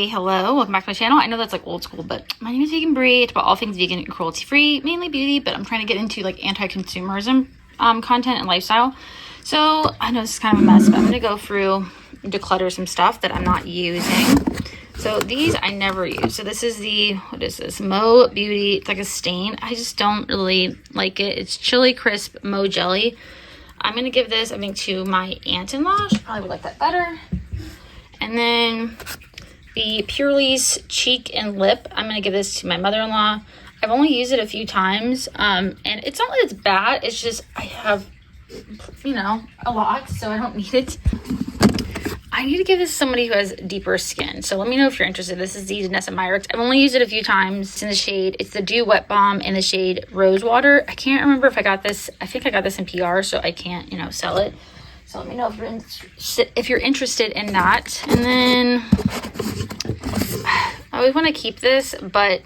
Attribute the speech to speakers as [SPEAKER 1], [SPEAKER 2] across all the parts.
[SPEAKER 1] Hey, hello, welcome back to my channel. I know that's like old school, but my name is Vegan Brie. It's about all things vegan and cruelty free, mainly beauty, but I'm trying to get into like anti-consumerism content and lifestyle. So I know this is kind of a mess, but I'm gonna go through and declutter some stuff that I'm not using. So these I never use. So this is the, what is this? Mo Beauty. It's like a stain. I just don't really like it. It's Chili Crisp Mo Jelly. I'm gonna give this, I think, to my aunt-in-law. She probably would like that better. And then the Purely's Cheek and Lip. I'm going to give this to my mother-in-law. I've only used it a few times. And it's not that it's bad. It's just I have, you know, a lot. So I don't need it. I need to give this to somebody who has deeper skin. So let me know if you're interested. This is the Danessa Myricks. I've only used it a few times. It's in the shade. It's the Dew Wet Balm in the shade Rose Water. I can't remember if I got this. I think I got this in PR. So I can't, you know, sell it. So let me know if you're interested in that. And then I always want to keep this, but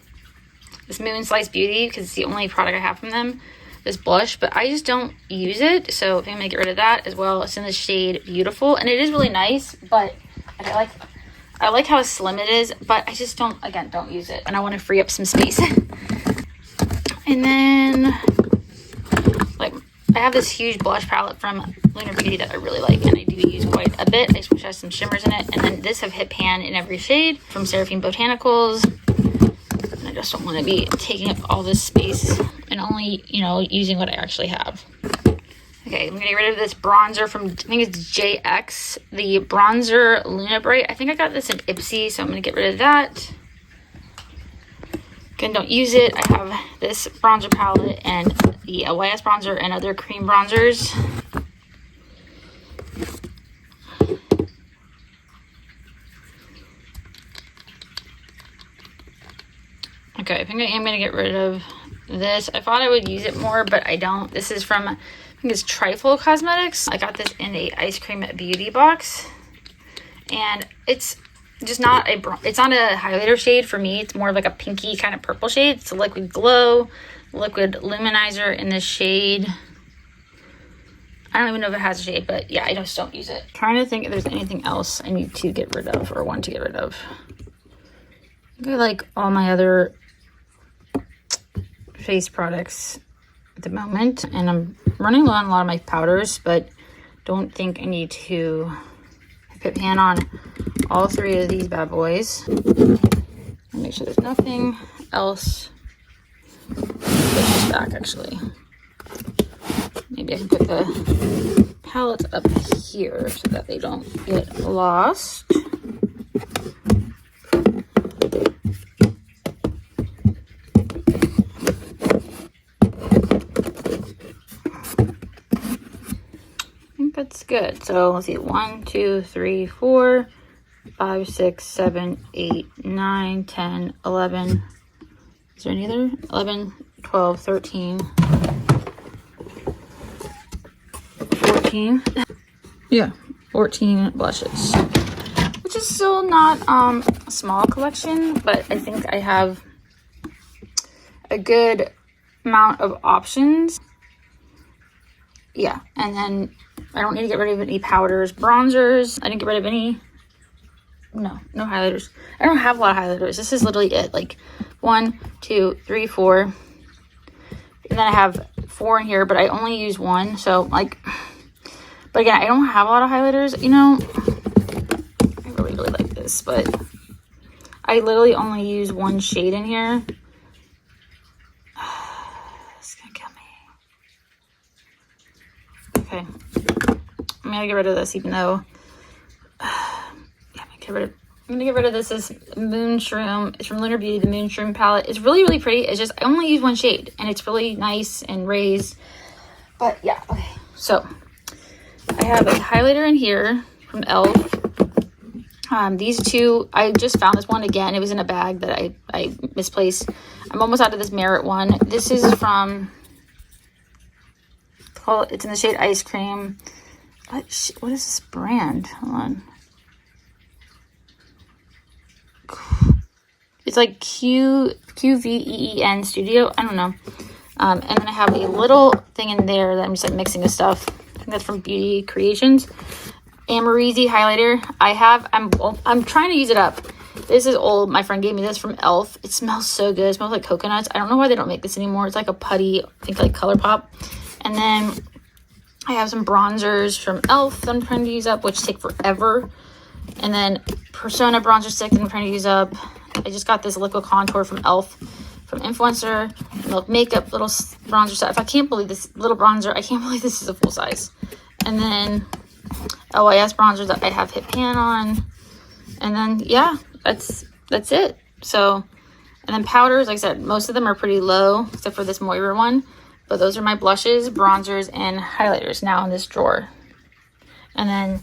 [SPEAKER 1] this Moon Slice Beauty, because it's the only product I have from them, this blush, but I just don't use it. So I think I'm gonna get rid of that as well. It's in the shade Beautiful, and it is really nice, but I like how slim it is, but I just don't use it, and I want to free up some space. And then like I have this huge blush palette from Lunar Beauty that I really like, and I do use quite a bit. I just wish it has some shimmers in it. And then this have hit pan in every shade from Seraphine Botanicals. And I just don't want to be taking up all this space and only, you know, using what I actually have. Okay, I'm gonna get rid of this bronzer from, I think it's JX, the bronzer Luna Bright. I think I got this in Ipsy, so I'm gonna get rid of that. Again, don't use it. I have this bronzer palette and the LYS bronzer and other cream bronzers. Okay, I think I am going to get rid of this. I thought I would use it more, but I don't. This is from, I think it's Trifle Cosmetics. I got this in a ice cream beauty box. And it's just not it's not a highlighter shade for me. It's more of like a pinky kind of purple shade. It's a Liquid Glow Liquid Luminizer in this shade. I don't even know if it has a shade, but yeah, I just don't use it. I'm trying to think if there's anything else I need to get rid of or want to get rid of. I think I like all my other face products at the moment, and I'm running low on a lot of my powders, but don't think I need to put pan on all three of these bad boys. And make sure there's nothing else. Put this back, actually. Maybe I can put the palettes up here so that they don't get lost. That's good. So let's see, 1, 2, 3, 4, 5, 6, 7, 8, 9, 10, 11. Is there any other? 11, 12, 13, 14. Yeah, 14 blushes, which is still not a small collection, but I think I have a good amount of options. Yeah, and then I don't need to get rid of any powders, bronzers. I didn't get rid of any, no highlighters. I don't have a lot of highlighters. This is literally it, like 1, 2, 3, 4. And then I have 4 in here, but I only use 1. So like, but again, I don't have a lot of highlighters, you know. I really like this, but I literally only use 1 shade in here. It's gonna kill me. Okay. I'm gonna get rid of this, even though yeah, I'm gonna get rid of this. This Moon Shroom. It's from Lunar Beauty, the Moon Shroom palette. It's really pretty. It's just I only use 1 shade, and it's really nice and raised. But yeah, okay. So I have a highlighter in here from e.l.f. These two, I just found this one again. It was in a bag that I misplaced. I'm almost out of this Merit one. This is from, it's in the shade Ice Cream. What is this brand? Hold on. It's like QVEEN Studio. I don't know. And then I have a little thing in there that I'm just like mixing the stuff. I think that's from Beauty Creations. Amarizi highlighter. I'm trying to use it up. This is old. My friend gave me this from Elf. It smells so good. It smells like coconuts. I don't know why they don't make this anymore. It's like a putty, I think like ColourPop. And then I have some bronzers from Elf that I'm trying to use up, which take forever. And then Persona bronzer stick that I'm trying to use up. I just got this liquid contour from Elf, from Influencer. Milk Makeup little bronzer set. I can't believe this little bronzer. I can't believe this is a full size. And then LYS bronzer that I have hit pan on. And then, yeah, that's it. So, and then powders, like I said, most of them are pretty low, except for this Moira one. But those are my blushes, bronzers, and highlighters now in this drawer. And then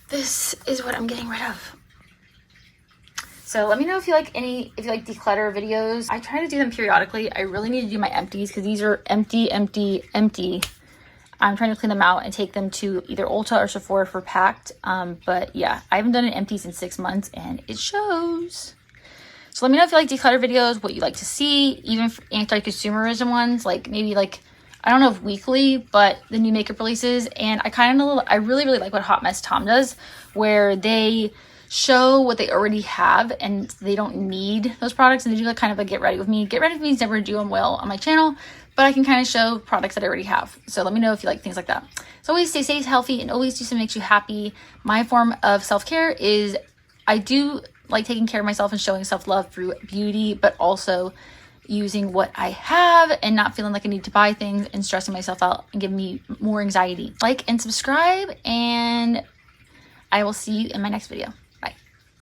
[SPEAKER 1] this is what I'm getting rid of. So let me know if you like declutter videos. I try to do them periodically. I really need to do my empties because these are empty. I'm trying to clean them out and take them to either Ulta or Sephora for packed. But yeah, I haven't done an empties in 6 months and it shows. So let me know if you like declutter videos, what you like to see, even for anti-consumerism ones, like maybe like, I don't know if weekly, but the new makeup releases. And I really like what Hot Mess Tom does, where they show what they already have and they don't need those products. And they do like kind of a get ready with me. Get ready with me is never doing well on my channel, but I can kind of show products that I already have. So let me know if you like things like that. So always stay safe, healthy, and always do something that makes you happy. My form of self-care is I do like taking care of myself and showing self-love through beauty, but also using what I have and not feeling like I need to buy things and stressing myself out and giving me more anxiety. Like and subscribe, and I will see you in my next video.